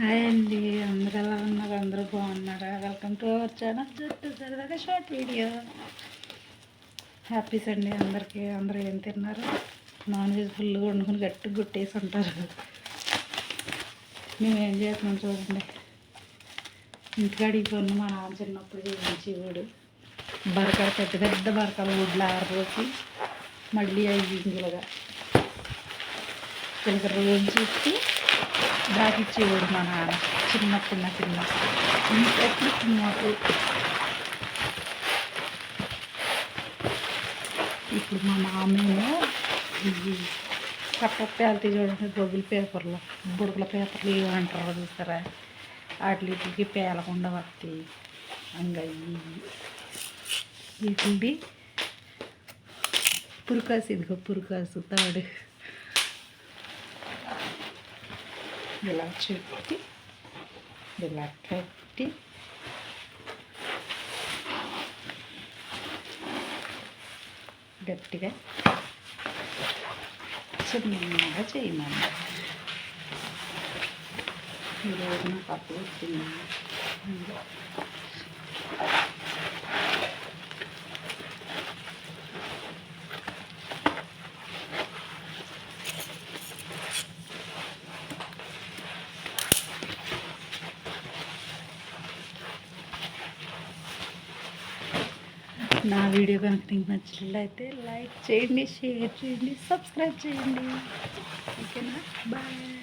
Hi అండి, అందరు ఎలా ఉన్నారు? అందరూ బాగున్నారా? వెల్కమ్ టు అవర్ ఛానల్ జట్టు సరదాగా షార్ట్ వీడియో. హ్యాపీ సండే అందరికీ. అందరూ ఏం తిన్నారు? నాన్ వెజ్ ఫుల్గా వండుకుని గట్టి గుట్టేసి ఉంటారు. మేము ఏం చేస్తున్నాం చూడండి. ఇంటికాడికి పన్ను మా నాన్న చిన్నప్పుడు చేయించేవాడు. బరకాలు పెద్ద పెద్ద బరకాలు ఒడ్లు ఆరబోసి మళ్ళీ అవి గింజలుగా చిలక రోజు చూసి దాకిచ్చేవాడు మా నాన్న చిన్నప్పుడు. నా చిన్నప్పుడు ఇంకెప్పుడు మాకు ఇప్పుడు మా మామేమో ఇవి కట్ట పేలుతీ చూడండి, గొగ్గుల పేపర్లు, బుడకల పేపర్లు ఏమంటారు చూస్తారా, వాటికి పేలకుండా వస్తాయి. అంగయ్యి వీటి పురుకాసు, ఇదిగో పురుకాసు తాడు ఇలా చుట్టి ఇలా కట్టి గట్టిగా చిన్నగా చేయమని. ఈరోజు నాకు అప్పుడు వచ్చింది. నా వీడియో కనుక మీకు నచ్చినట్లయితే లైక్ చేయండి, షేర్ చేయండి, సబ్స్క్రైబ్ చేయండి. ఓకేనా? బాయ్.